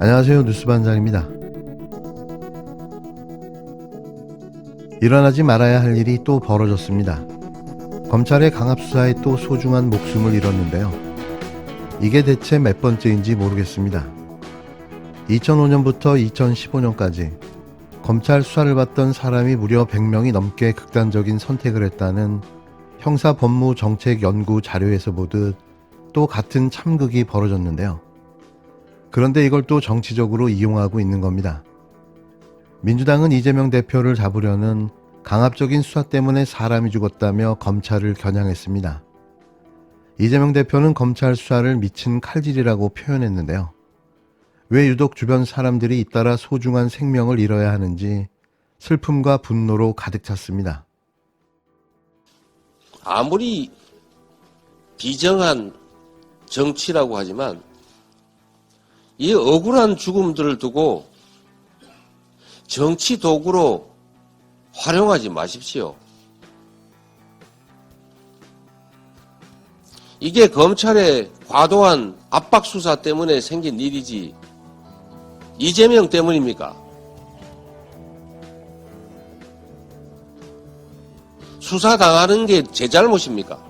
안녕하세요. 뉴스반장입니다. 일어나지 말아야 할 일이 또 벌어졌습니다. 검찰의 강압수사에 또 소중한 목숨을 잃었는데요. 이게 대체 몇 번째인지 모르겠습니다. 2005년부터 2015년까지 검찰 수사를 받던 사람이 무려 100명이 넘게 극단적인 선택을 했다는 형사법무정책연구 자료에서 보듯 또 같은 참극이 벌어졌는데요. 그런데 이걸 또 정치적으로 이용하고 있는 겁니다. 민주당은 이재명 대표를 잡으려는 강압적인 수사 때문에 사람이 죽었다며 검찰을 겨냥했습니다. 이재명 대표는 검찰 수사를 미친 칼질이라고 표현했는데요. 왜 유독 주변 사람들이 잇따라 소중한 생명을 잃어야 하는지 슬픔과 분노로 가득 찼습니다. 아무리 비정한 정치라고 하지만 이 억울한 죽음들을 두고 정치 도구로 활용하지 마십시오. 이게 검찰의 과도한 압박 수사 때문에 생긴 일이지 이재명 때문입니까? 수사당하는 게 제 잘못입니까?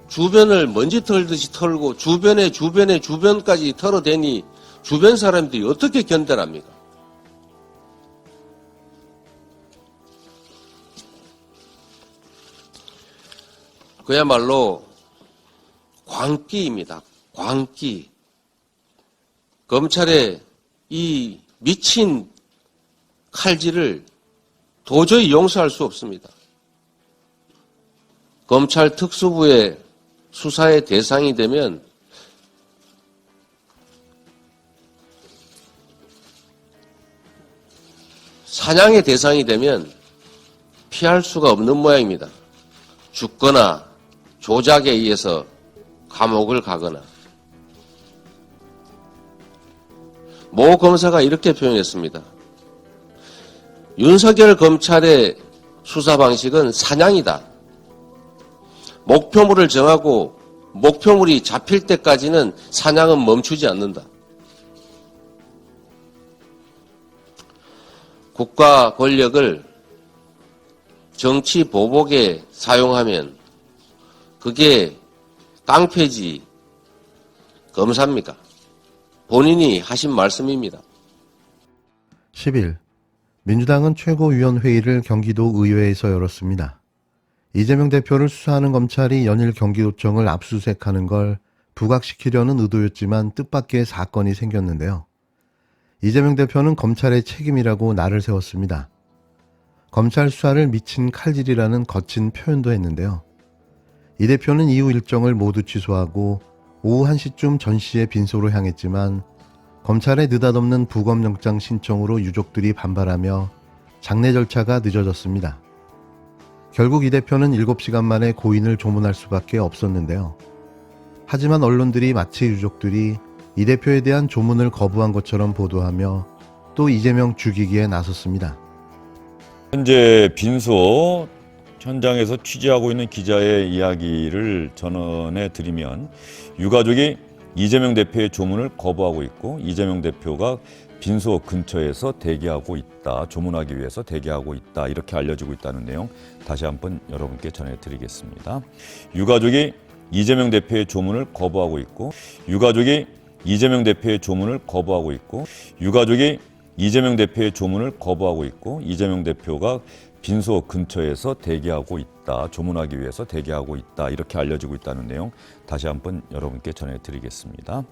주변을 먼지 털듯이 털고 주변까지 털어대니 주변 사람들이 어떻게 견뎌합니까? 그야말로 광기입니다. 광기. 검찰의 이 미친 칼질을 도저히 용서할 수 없습니다. 검찰 특수부의 수사의 대상이 되면 사냥의 대상이 되면 피할 수가 없는 모양입니다. 죽거나 조작에 의해서 감옥을 가거나. 모 검사가 이렇게 표현했습니다. 윤석열 검찰의 수사 방식은 사냥이다. 목표물을 정하고 목표물이 잡힐 때까지는 사냥은 멈추지 않는다. 국가 권력을 정치 보복에 사용하면 그게 깡패지 검사입니까? 본인이 하신 말씀입니다. 10일 민주당은 최고위원회의를 경기도 의회에서 열었습니다. 이재명 대표를 수사하는 검찰이 연일 경기도청을 압수수색하는 걸 부각시키려는 의도였지만 뜻밖의 사건이 생겼는데요. 이재명 대표는 검찰의 책임이라고 날을 세웠습니다. 검찰 수사를 미친 칼질이라는 거친 표현도 했는데요. 이 대표는 이후 일정을 모두 취소하고 오후 1시쯤 전시의 빈소로 향했지만 검찰의 느닷없는 부검영장 신청으로 유족들이 반발하며 장례 절차가 늦어졌습니다. 결국 이 대표는 7시간 만에 고인을 조문할 수밖에 없었는데요. 하지만 언론들이 마치 유족들이 이 대표에 대한 조문을 거부한 것처럼 보도하며 또 이재명 죽이기에 나섰습니다. 현재 빈소 현장에서 취재하고 있는 기자의 이야기를 전원해 드리면 유가족이 이재명 대표의 조문을 거부하고 있고 이재명 대표가 빈소 근처에서 대기하고 있다, 조문하기 위해서 대기하고 있다 이렇게 알려지고 있다는 내용 다시 한번 여러분께 전해드리겠습니다. 유가족이 이재명 대표의 조문을 거부하고 있고 유가족이 이재명 대표의 조문을 거부하고 있고 유가족이 이재명 대표의 조문을 거부하고 있고 이재명 대표가 빈소 근처에서 대기하고 있다, 조문하기 위해서 대기하고 있다 이렇게 알려지고 있다는 내용 다시 한번 여러분께 전해드리겠습니다.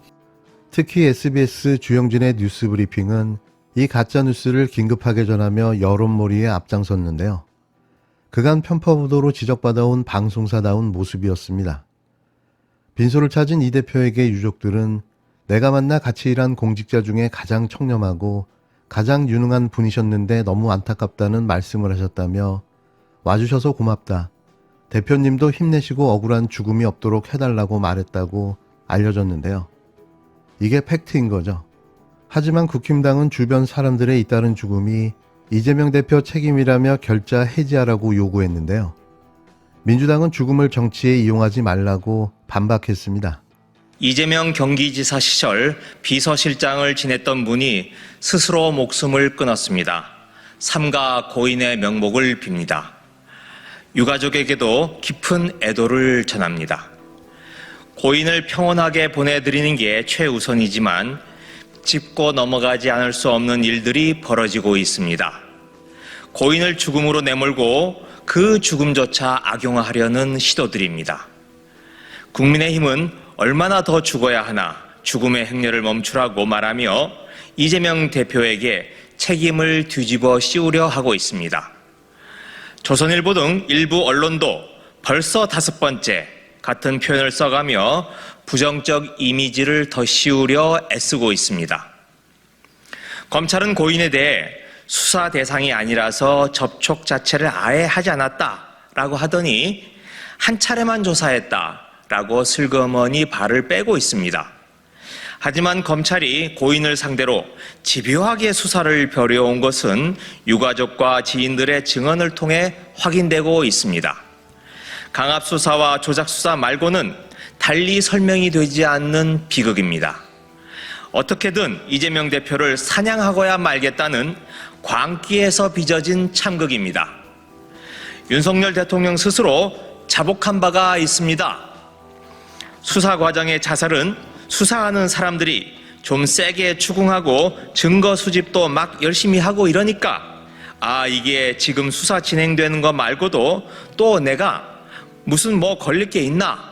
특히 SBS 주영진의 뉴스 브리핑은 이 가짜뉴스를 긴급하게 전하며 여론몰이에 앞장섰는데요. 그간 편파 보도로 지적받아온 방송사다운 모습이었습니다. 빈소를 찾은 이 대표에게 유족들은 내가 만나 같이 일한 공직자 중에 가장 청렴하고 가장 유능한 분이셨는데 너무 안타깝다는 말씀을 하셨다며 와주셔서 고맙다. 대표님도 힘내시고 억울한 죽음이 없도록 해달라고 말했다고 알려졌는데요. 이게 팩트인 거죠. 하지만 국힘당은 주변 사람들의 잇따른 죽음이 이재명 대표 책임이라며 결자 해지하라고 요구했는데요. 민주당은 죽음을 정치에 이용하지 말라고 반박했습니다. 이재명 경기지사 시절 비서실장을 지냈던 분이 스스로 목숨을 끊었습니다. 삼가 고인의 명복을 빕니다. 유가족에게도 깊은 애도를 전합니다. 고인을 평온하게 보내드리는 게 최우선이지만 짚고 넘어가지 않을 수 없는 일들이 벌어지고 있습니다. 고인을 죽음으로 내몰고 그 죽음조차 악용하려는 시도들입니다. 국민의힘은 얼마나 더 죽어야 하나 죽음의 행렬을 멈추라고 말하며 이재명 대표에게 책임을 뒤집어 씌우려 하고 있습니다. 조선일보 등 일부 언론도 벌써 5번째 같은 표현을 써가며 부정적 이미지를 더 씌우려 애쓰고 있습니다. 검찰은 고인에 대해 수사 대상이 아니라서 접촉 자체를 아예 하지 않았다라고 하더니 한 차례만 조사했다라고 슬그머니 발을 빼고 있습니다. 하지만 검찰이 고인을 상대로 집요하게 수사를 벌여온 것은 유가족과 지인들의 증언을 통해 확인되고 있습니다. 강압수사와 조작수사 말고는 달리 설명이 되지 않는 비극입니다. 어떻게든 이재명 대표를 사냥하고야 말겠다는 광기에서 빚어진 참극입니다. 윤석열 대통령 스스로 자복한 바가 있습니다. 수사 과정의 자살은 수사하는 사람들이 좀 세게 추궁하고 증거 수집도 막 열심히 하고 이러니까 이게 지금 수사 진행되는 거 말고도 또 내가 무슨 뭐 걸릴 게 있나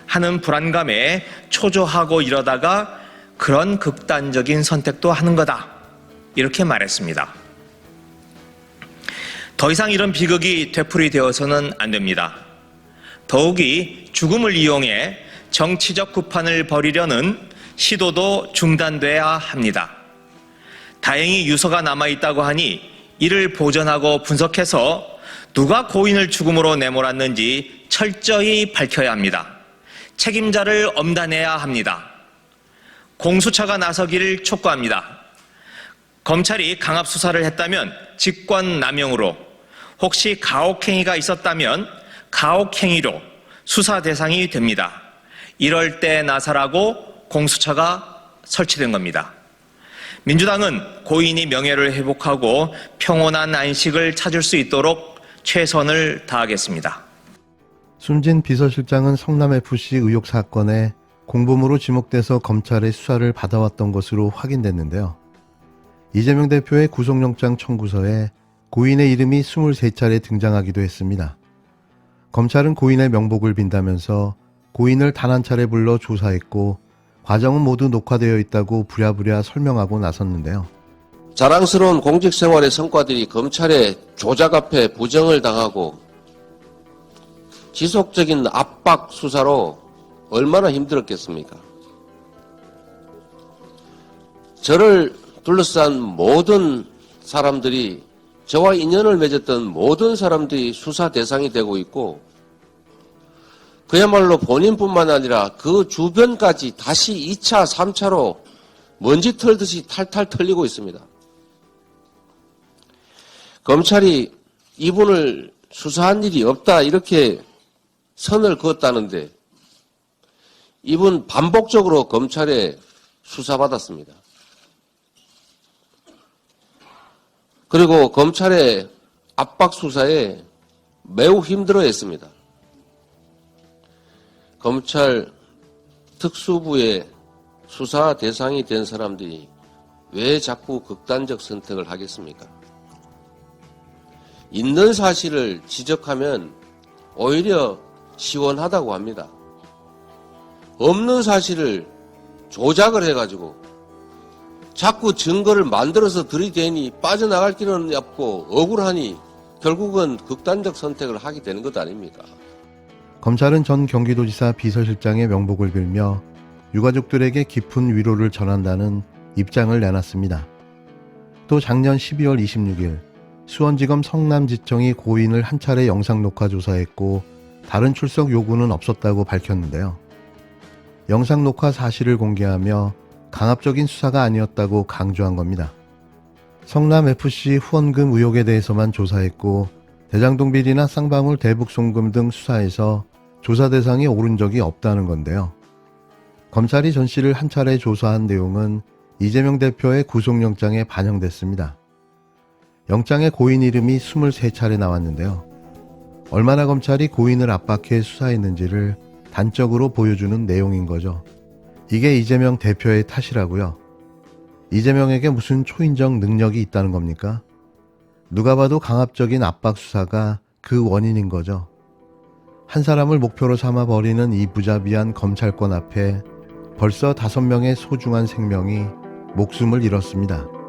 하는 불안감에 초조하고 이러다가 그런 극단적인 선택도 하는 거다. 이렇게 말했습니다. 더 이상 이런 비극이 되풀이되어서는 안 됩니다. 더욱이 죽음을 이용해 정치적 구판을 벌이려는 시도도 중단돼야 합니다. 다행히 유서가 남아있다고 하니 이를 보존하고 분석해서 누가 고인을 죽음으로 내몰았는지 철저히 밝혀야 합니다. 책임자를 엄단해야 합니다. 공수처가 나서기를 촉구합니다. 검찰이 강압수사를 했다면 직권남용으로, 혹시 가혹행위가 있었다면 가혹행위로 수사 대상이 됩니다. 이럴 때 나서라고 공수처가 설치된 겁니다. 민주당은 고인이 명예를 회복하고 평온한 안식을 찾을 수 있도록 최선을 다하겠습니다. 숨진 비서실장은 성남FC 의혹 사건에 공범으로 지목돼서 검찰의 수사를 받아왔던 것으로 확인됐는데요. 이재명 대표의 구속영장 청구서에 고인의 이름이 23차례 등장하기도 했습니다. 검찰은 고인의 명복을 빈다면서 고인을 단 한 차례 불러 조사했고 과정은 모두 녹화되어 있다고 부랴부랴 설명하고 나섰는데요. 자랑스러운 공직생활의 성과들이 검찰의 조작 앞에 부정을 당하고 지속적인 압박 수사로 얼마나 힘들었겠습니까? 저를 둘러싼 모든 사람들이, 저와 인연을 맺었던 모든 사람들이 수사 대상이 되고 있고, 그야말로 본인뿐만 아니라 그 주변까지 다시 2차, 3차로 먼지 털듯이 탈탈 털리고 있습니다. 검찰이 이분을 수사한 일이 없다 이렇게 선을 그었다는데 이분 반복적으로 검찰에 수사받았습니다. 그리고 검찰의 압박 수사에 매우 힘들어했습니다. 검찰 특수부의 수사 대상이 된 사람들이 왜 자꾸 극단적 선택을 하겠습니까? 있는 사실을 지적하면 오히려 시원하다고 합니다. 없는 사실을 조작을 해가지고 자꾸 증거를 만들어서 들이대니 빠져나갈 길은 없고 억울하니 결국은 극단적 선택을 하게 되는 것 아닙니까? 검찰은 전 경기도지사 비서실장의 명복을 빌며 유가족들에게 깊은 위로를 전한다는 입장을 내놨습니다. 또 작년 12월 26일 수원지검 성남지청이 고인을 한 차례 영상 녹화 조사했고 다른 출석 요구는 없었다고 밝혔는데요. 영상 녹화 사실을 공개하며 강압적인 수사가 아니었다고 강조한 겁니다. 성남FC 후원금 의혹에 대해서만 조사했고 대장동 비리나 쌍방울 대북 송금 등 수사에서 조사 대상이 오른 적이 없다는 건데요. 검찰이 전 씨를 한 차례 조사한 내용은 이재명 대표의 구속영장에 반영됐습니다. 영장에 고인 이름이 23차례 나왔는데요. 얼마나 검찰이 고인을 압박해 수사했는지를 단적으로 보여주는 내용인 거죠. 이게 이재명 대표의 탓이라고요. 이재명에게 무슨 초인적 능력이 있다는 겁니까? 누가 봐도 강압적인 압박 수사가 그 원인인 거죠. 한 사람을 목표로 삼아 버리는 이 무자비한 검찰권 앞에 벌써 5명의 소중한 생명이 목숨을 잃었습니다.